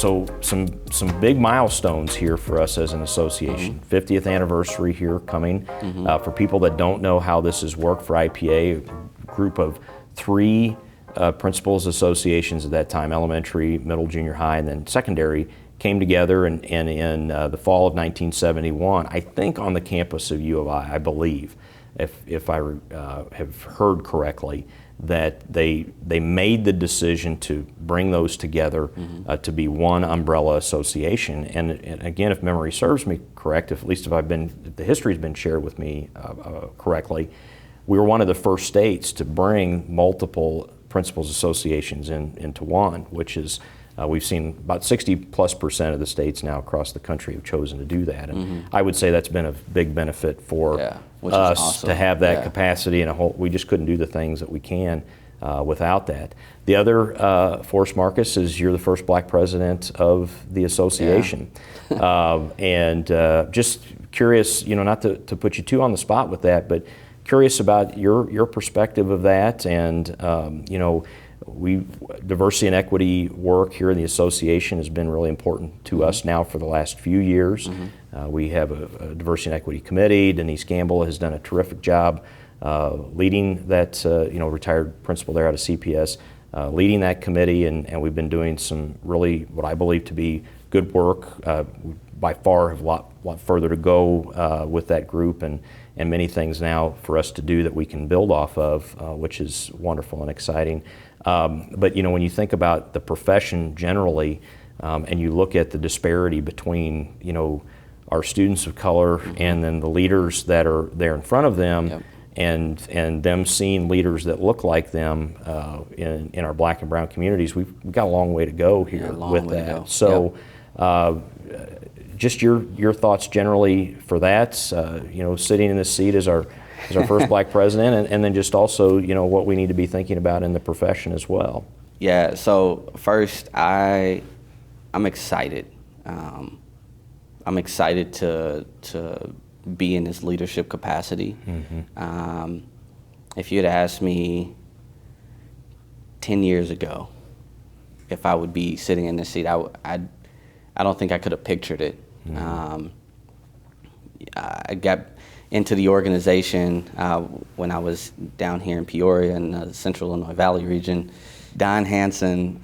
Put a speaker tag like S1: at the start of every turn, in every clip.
S1: So some big milestones here for us as an association. 50th anniversary here coming. For people that don't know how this has worked for IPA, a group of 3 principals associations at that time, elementary, middle, junior high, and then secondary, came together and in the fall of 1971, I think on the campus of U of I believe, if I have heard correctly, that they made the decision to bring those together to be one umbrella association. And again, if memory serves me correct, if the history has been shared with me correctly, we were one of the first states to bring multiple principals associations into one, which is we've seen about 60+% of the states now across the country have chosen to do that. And I would say that's been a big benefit for us to have that capacity, and we just couldn't do the things that we can without that. The other force, Marcus, is you're the first black president of the association. And just curious, not to put you too on the spot with that, but curious about your perspective of that, and diversity and equity work here in the association has been really important to us now for the last few years. We have a diversity and equity committee. Denise Gamble has done a terrific job leading that, retired principal there out of CPS, leading that committee, and we've been doing some really what I believe to be good work. By far have a lot further to go with that group, and many things now for us to do that we can build off of, which is wonderful and exciting. But when you think about the profession generally, and you look at the disparity between our students of color and then the leaders that are there in front of them, and them seeing leaders that look like them in our black and brown communities, we've got a long way to go here with that. So. Just your thoughts generally for that, sitting in this seat as our first black president, and then just also, what we need to be thinking about in the profession as well.
S2: Yeah, so first, I'm excited. I'm excited to be in this leadership capacity. If you'd asked me 10 years ago if I would be sitting in this seat, I don't think I could have pictured it. I got into the organization when I was down here in Peoria in the Central Illinois Valley region. Don Hanson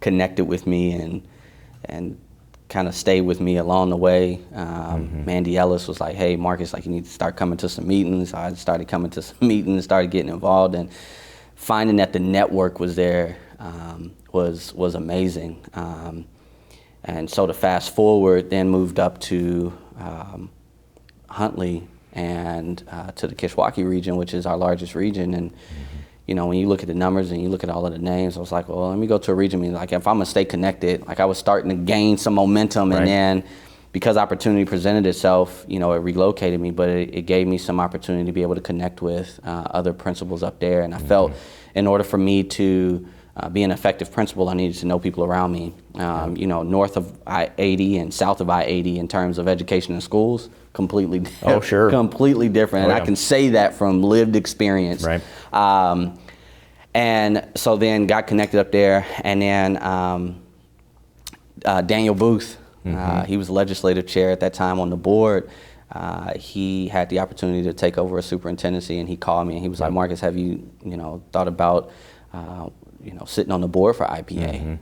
S2: connected with me and kind of stayed with me along the way. Mandy Ellis was like, "Hey, Marcus, you need to start coming to some meetings." I started coming to some meetings, started getting involved, and finding that the network was there was amazing. And so to fast forward, then moved up to Huntley and to the Kishwaukee region, which is our largest region. And when you look at the numbers and you look at all of the names, I was like, well, let me go to a region. If I'm gonna stay connected, I was starting to gain some momentum, and then because opportunity presented itself, it relocated me, but it gave me some opportunity to be able to connect with other principals up there. And I felt in order for me to be an effective principal, I needed to know people around me. North of I-80 and south of I-80 in terms of education and schools, completely completely different. And I can say that from lived experience. And so then got connected up there, and then Daniel Booth, he was legislative chair at that time on the board. He had the opportunity to take over a superintendency, and he called me and he was like, "Marcus, have you thought about sitting on the board for IPA?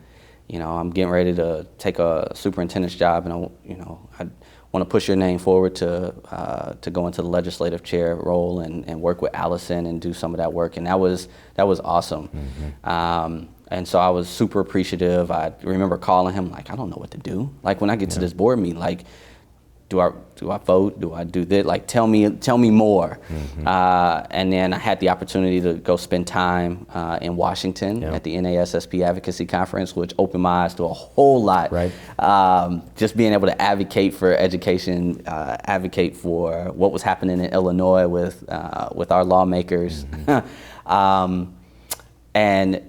S2: I'm getting ready to take a superintendent's job, and I want to push your name forward to go into the legislative chair role and work with Allison and do some of that work." And that was awesome. And so I was super appreciative. I remember calling him I don't know what to do. When I get to this board meeting, do I vote? Do I do this? Tell me more. And then I had the opportunity to go spend time in Washington at the NASSP Advocacy Conference, which opened my eyes to a whole lot. Just being able to advocate for education, advocate for what was happening in Illinois with our lawmakers. And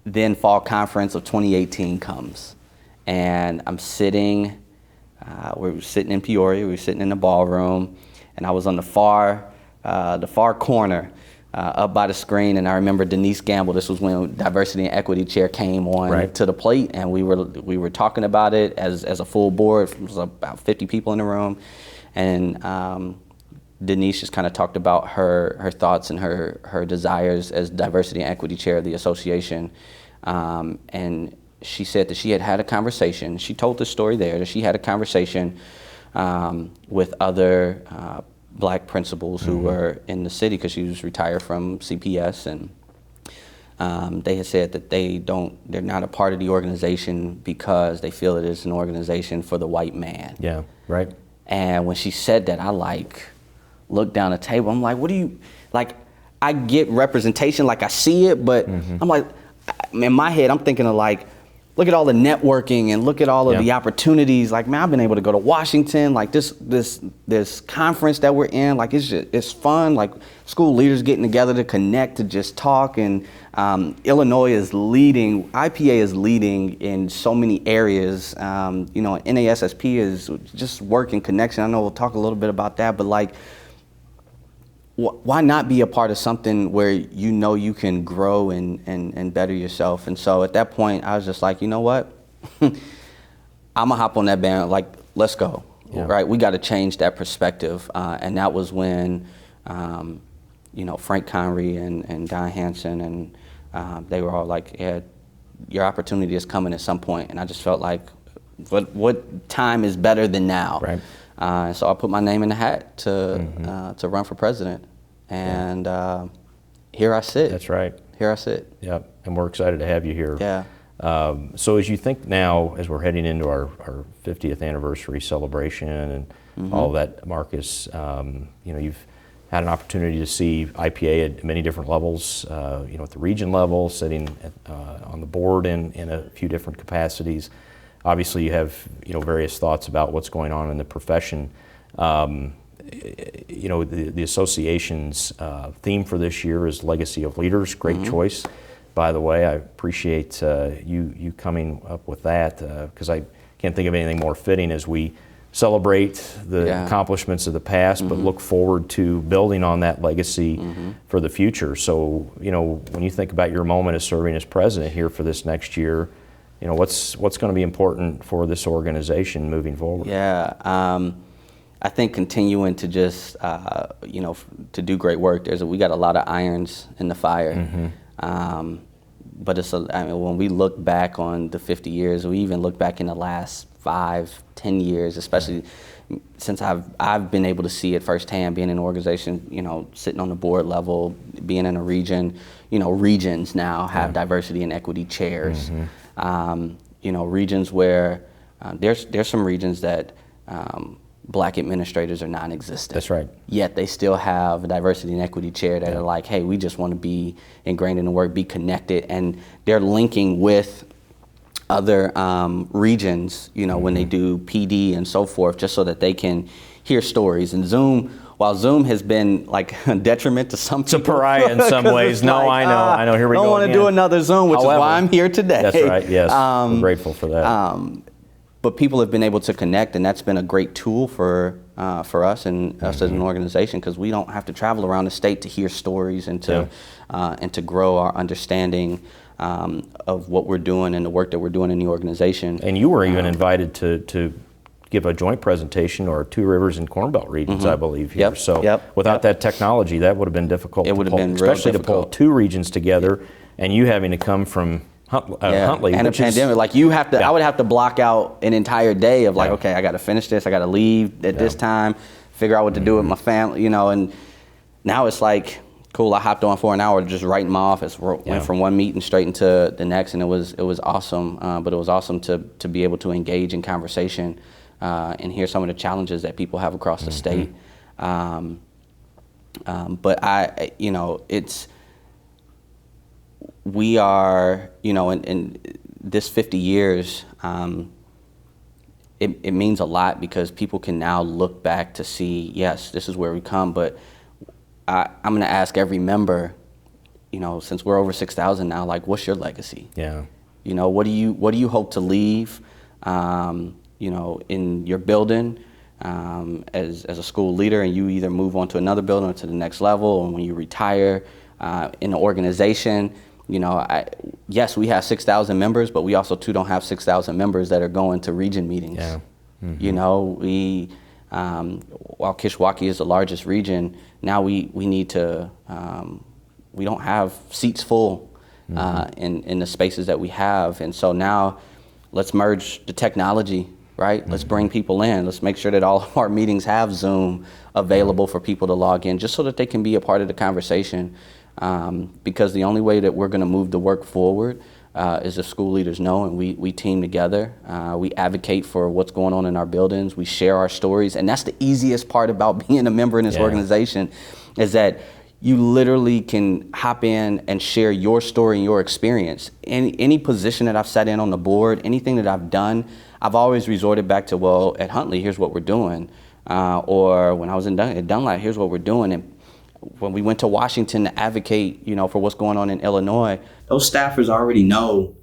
S2: then fall conference of 2018 comes, and I'm sitting. We were sitting in Peoria. We were sitting in the ballroom, and I was on the far corner up by the screen, and I remember Denise Gamble. This was when Diversity and Equity Chair came on to the plate, and we were talking about it as a full board. It was about 50 people in the room, and Denise just kind of talked about her thoughts and her desires as Diversity and Equity Chair of the association, and she said that she had a conversation. She told the story there that she had a conversation with other Black principals who were in the city, because she was retired from CPS, and they had said that they're not a part of the organization because they feel it is an organization for the white man.
S1: Yeah, right.
S2: And when she said that, I looked down the table. I'm like, what do you, I get representation, I see it, but I'm like, in my head, I'm thinking of look at all the networking and look at all of the opportunities. Man, I've been able to go to Washington, this conference that we're in, it's fun. School leaders getting together to connect, to just talk. And Illinois is leading, IPA is leading in so many areas. NASSP is just work and connection. I know we'll talk a little bit about that, but why not be a part of something where you can grow and better yourself? And so at that point, I was just like, you know what? I'm gonna hop on that band. Let's go. Yeah. Right? We got to change that perspective. And that was when, Frank Conry and Don Hanson and they were all like, yeah, your opportunity is coming at some point. And I just felt like, what time is better than now? Right. So I put my name in the hat to run for president. And here I sit.
S1: That's right.
S2: Here I sit.
S1: Yep, and we're excited to have you here.
S2: Yeah.
S1: So as you think now, as we're heading into our 50th anniversary celebration and all of that, Marcus, you've had an opportunity to see IPA at many different levels, at the region level, sitting on the board in a few different capacities. Obviously, you have various thoughts about what's going on in the profession. The association's theme for this year is Legacy of Leaders. Great choice, by the way. I appreciate you coming up with that, because I can't think of anything more fitting as we celebrate the accomplishments of the past, but look forward to building on that legacy for the future. So, when you think about your moment as serving as president here for this next year, what's going to be important for this organization moving forward?
S2: Yeah. I think continuing to just, to do great work. We got a lot of irons in the fire. But when we look back on the 50 years, we even look back in the last 5-10 years, especially since I've been able to see it firsthand, being in an organization, sitting on the board level, being in a region. Regions now have diversity and equity chairs. Regions where there's some regions that Black administrators are non-existent.
S1: That's right.
S2: Yet they still have a diversity and equity chair that are like, hey, we just want to be ingrained in the work, be connected, and they're linking with other regions, when they do PD and so forth, just so that they can hear stories. And while Zoom has been a detriment to some people.
S1: It's a pariah in some ways. No, I know. Here we go.
S2: I don't want to do another Zoom, which is why I'm here today.
S1: That's right. Yes, I'm grateful for that.
S2: But people have been able to connect, and that's been a great tool for us and us as an organization, because we don't have to travel around the state to hear stories and to grow our understanding of what we're doing and the work that we're doing in the organization.
S1: And you were even invited to give a joint presentation, or Two Rivers and Corn Belt regions, I believe, here. So without that technology, that would have been difficult.
S2: It would have been real
S1: especially
S2: difficult.
S1: to pull two regions together, and you having to come from Huntley,
S2: and a pandemic. I would have to block out an entire day of okay, I got to finish this, I got to leave at this time, figure out what to do with my family, and now it's cool. I hopped on for an hour just right in my office, went from one meeting straight into the next, and it was awesome. But it was awesome to be able to engage in conversation and hear some of the challenges that people have across the state. But we are, in this 50 years, it means a lot, because people can now look back to see, yes, this is where we come, but I'm going to ask every member, since we're over 6,000 now, what's your legacy?
S1: Yeah.
S2: What do you hope to leave, in your building, as a school leader, and you either move on to another building or to the next level, or when you retire in the organization. Yes, we have 6,000 members, but we also too don't have 6,000 members that are going to region meetings.
S1: Yeah. Mm-hmm.
S2: While Kishwaukee is the largest region, now we need to, we don't have seats full in the spaces that we have. And so now let's merge the technology, right? Let's bring people in. Let's make sure that all of our meetings have Zoom available for people to log in, just so that they can be a part of the conversation. Because the only way that we're going to move the work forward is if school leaders know, and we team together. We advocate for what's going on in our buildings. We share our stories, and that's the easiest part about being a member in this organization, is that you literally can hop in and share your story and your experience. Any position that I've sat in on the board, anything that I've done, I've always resorted back to, well, at Huntley, here's what we're doing. Or when I was at Dunlap, here's what we're doing. And when we went to Washington to advocate, for what's going on in Illinois, those staffers already know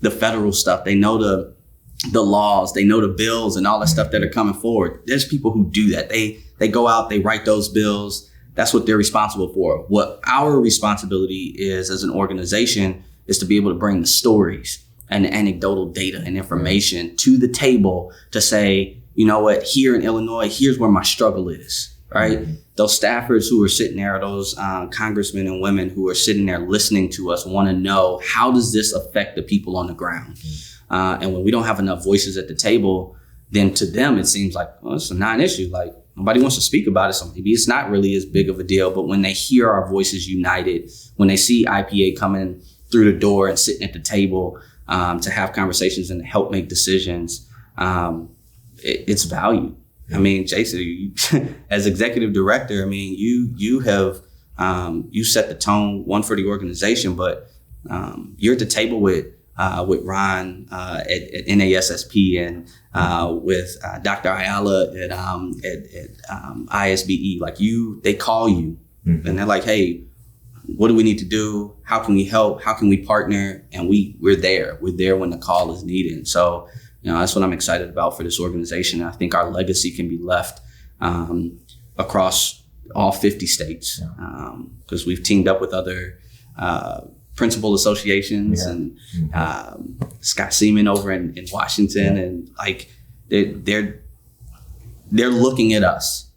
S2: the federal stuff. They know the laws, they know the bills and all the stuff that are coming forward. There's people who do that. They go out, they write those bills. That's what they're responsible for. What our responsibility is as an organization is to be able to bring the stories and the anecdotal data and information to the table to say, you know what, here in Illinois, here's where my struggle is, right? Mm-hmm. Those staffers who are sitting there, those congressmen and women who are sitting there listening to us want to know, how does this affect the people on the ground? Mm-hmm. And when we don't have enough voices at the table, then to them, it seems like, well, it's a non-issue. Like, nobody wants to speak about it, so maybe it's not really as big of a deal. But when they hear our voices united, when they see IPA coming through the door and sitting at the table to have conversations and help make decisions, it's valued. I mean, Jason, you, as executive director, I mean, you have you set the tone, one, for the organization, but you're at the table with Ron at NASSP and with Dr. Ayala at ISBE. Like, they call you and they're like, hey, what do we need to do? How can we help? How can we partner? And we're there. We're there when the call is needed. So, that's what I'm excited about for this organization. I think our legacy can be left across all 50 states because we've teamed up with other principal associations and Scott Seaman over in Washington, and like they're looking at us.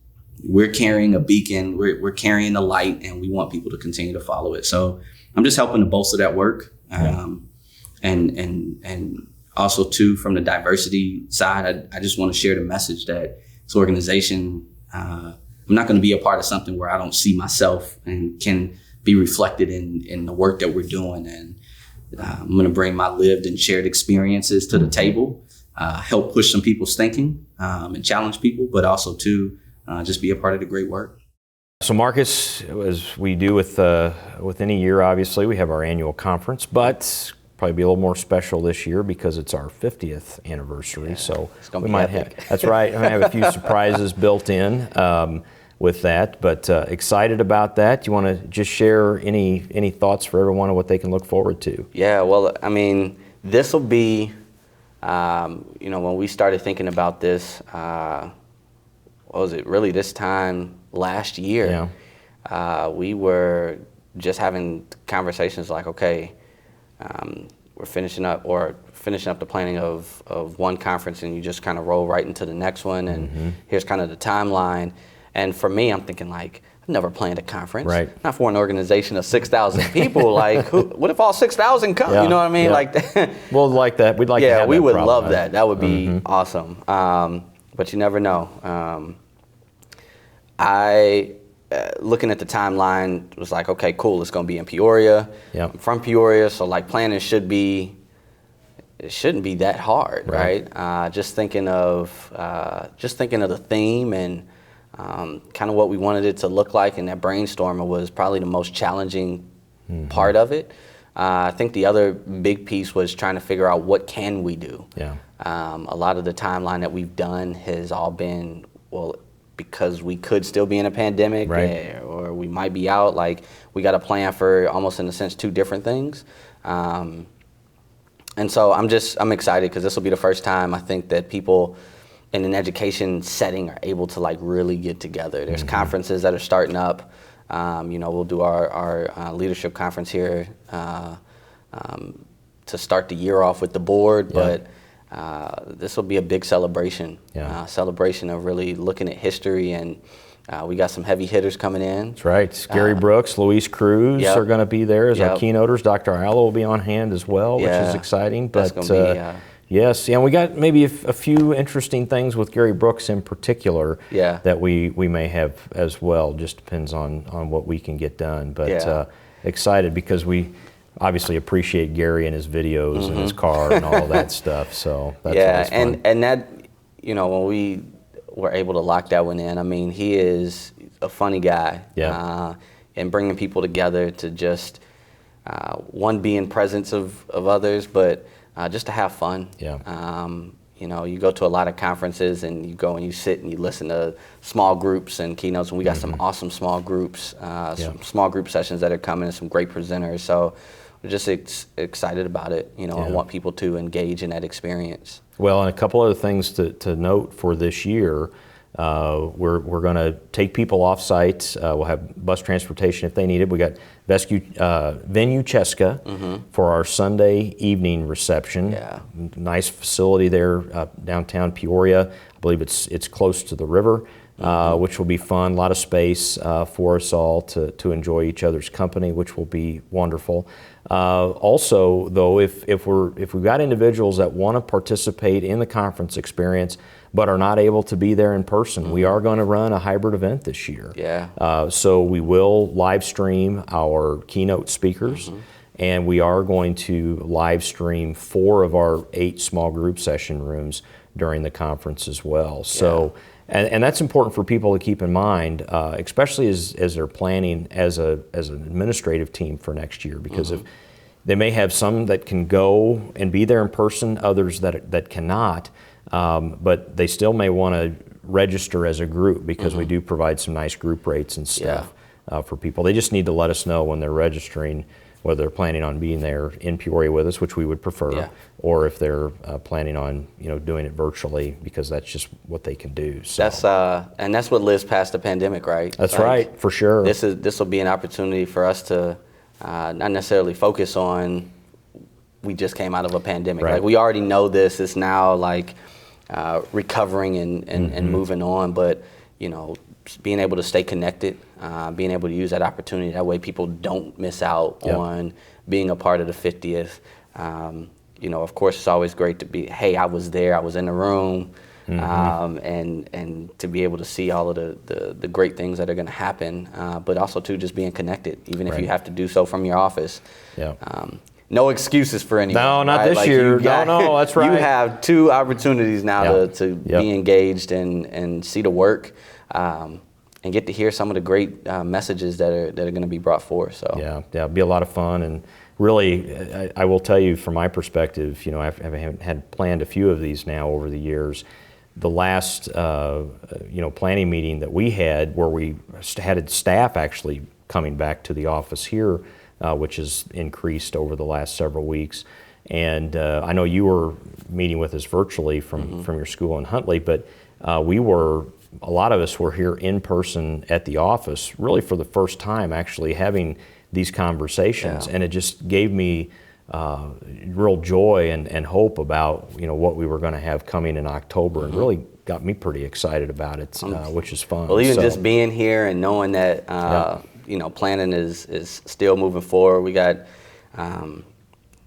S2: We're carrying a beacon. We're carrying the light, and we want people to continue to follow it. So I'm just helping to bolster that work, and also too, from the diversity side, I just want to share the message that this organization, I'm not going to be a part of something where I don't see myself and can be reflected in the work that we're doing. And I'm going to bring my lived and shared experiences to the table, help push some people's thinking and challenge people, but also to just be a part of the great work.
S1: So Marcus, as we do with any year, obviously, we have our annual conference, but probably be a little more special this year because it's our 50th anniversary. So we might have, that's right, I might have a few surprises built in with that, but excited about that. Do you want to just share any thoughts for everyone on what they can look forward to?
S2: Yeah, well, I mean, this will be, when we started thinking about this, what was it, really this time last year, we were just having conversations like, okay, we're finishing up the planning of one conference, and you just kind of roll right into the next one, and here's kind of the timeline. And for me, I'm thinking like, I've never planned a conference,
S1: right? Not
S2: for an organization of 6,000 people. Like, what if all 6,000 come? You know what I mean? Like,
S1: well, like that. We'd like to have
S2: we
S1: that
S2: would
S1: problem,
S2: love
S1: right?
S2: that. That would be awesome. But you never know. Looking at the timeline, was like, okay, cool, it's going to be in Peoria. I'm from Peoria, so like planning shouldn't be that hard, right? Just thinking of the theme and kind of what we wanted it to look like, and that brainstorming was probably the most challenging part of it. I think the other big piece was trying to figure out what can we do. A lot of the timeline that we've done has all been, well, because we could still be in a pandemic, or we might be out. Like, we got a plan for almost, in a sense, two different things. And so I'm excited because this will be the first time I think that people in an education setting are able to like really get together. There's conferences that are starting up. We'll do our leadership conference here to start the year off with the board, but this will be a big celebration. Celebration of really looking at history, and we got some heavy hitters coming in.
S1: That's right. Gary Brooks, Luis Cruz are going to be there as our keynoters. Dr. Ayala will be on hand as well, which is exciting. But
S2: that's going to be,
S1: yes, and we got maybe a few interesting things with Gary Brooks in particular that we may have as well. Just depends on what we can get done. But excited because we obviously appreciate Gary and his videos and his car and all of that stuff. So that's always fun.
S2: and that, when we were able to lock that one in, I mean, he is a funny guy. And bringing people together to just one, be in presence of others, but just to have fun. You go to a lot of conferences and you go and you sit and you listen to small groups and keynotes, and we got some awesome small groups, some small group sessions that are coming, and some great presenters. So we're just excited about it. I want people to engage in that experience.
S1: Well, and a couple other things to note for this year. We're going to take people off site. We'll have bus transportation if they need it. We got Venue Cheska for our Sunday evening reception. Nice facility there downtown Peoria. I believe it's close to the river, which will be fun. A lot of space for us all to enjoy each other's company, which will be wonderful. Also, though, if we've got individuals that want to participate in the conference experience but are not able to be there in person, we are going to run a hybrid event this year. So we will live stream our keynote speakers, and we are going to live stream 4 of our 8 small group session rooms during the conference as well. So, and that's important for people to keep in mind, especially as they're planning as an administrative team for next year, because if they may have some that can go and be there in person, others that cannot. But they still may want to register as a group, because we do provide some nice group rates and stuff for people. They just need to let us know when they're registering whether they're planning on being there in Peoria with us, which we would prefer, or if they're planning on doing it virtually, because that's just what they can do. So
S2: that's what lives past the pandemic, right?
S1: That's right, for sure.
S2: This will be an opportunity for us to not necessarily focus on we just came out of a pandemic. Like, we already know this. It's now like recovering and moving on, but being able to stay connected, being able to use that opportunity, that way people don't miss out on being a part of the 50th. Of course, it's always great to be, hey, I was there, I was in the room, and to be able to see all of the great things that are going to happen, but also too just being connected, even if you have to do so from your office. No excuses for anyone.
S1: No, not this year. No, that's right.
S2: You have 2 opportunities now to be engaged and see the work, and get to hear some of the great messages that are going to be brought forth. So
S1: it'll be a lot of fun. And really, I will tell you from my perspective, I had planned a few of these now over the years. The last planning meeting that we had, where we had staff actually coming back to the office here, which has increased over the last several weeks. And I know you were meeting with us virtually from your school in Huntley, but a lot of us were here in person at the office, really for the first time actually having these conversations. And it just gave me real joy and hope about what we were going to have coming in October, and really got me pretty excited about it, which is fun.
S2: Well, even just being here and knowing that planning is still moving forward. We got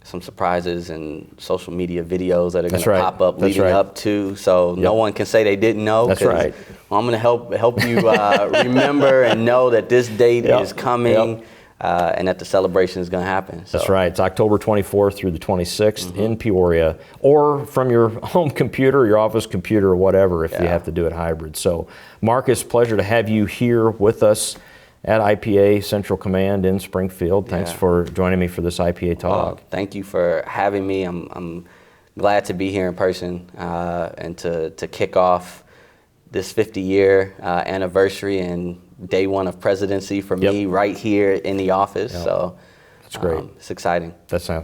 S2: some surprises and social media videos that are going to pop up leading up to, so no one can say they didn't know.
S1: That's right.
S2: Well, I'm going to help you remember and know that this date is coming. And that the celebration is going to happen. So.
S1: That's right. It's October 24th through the 26th in Peoria, or from your home computer, your office computer, or whatever, if you have to do it hybrid. So, Marcus, pleasure to have you here with us at IPA Central Command in Springfield. Thanks for joining me for this IPA talk.
S2: Thank you for having me. I'm glad to be here in person and to kick off this 50-year anniversary and day 1 of presidency for me right here in the office. So
S1: That's great.
S2: It's exciting.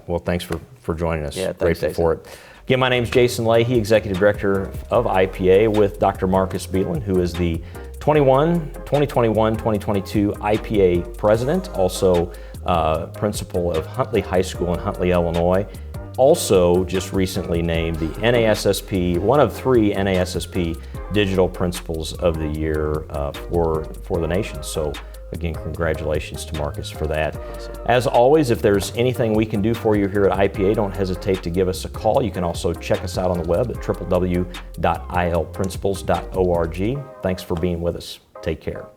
S1: Well, thanks for joining us.
S2: Yeah, thanks,
S1: Grateful
S2: Jason.
S1: for it. Again, my name is Jason Leahy, Executive Director of IPA, with Dr. Marcus Belin, who is the 2021-2022 IPA President, also Principal of Huntley High School in Huntley, Illinois. Also just recently named the NASSP, one of 3 NASSP Digital Principals of the Year for the nation. So again, congratulations to Marcus for that. As always, if there's anything we can do for you here at IPA, don't hesitate to give us a call. You can also check us out on the web at www.ilprincipals.org. Thanks for being with us. Take care.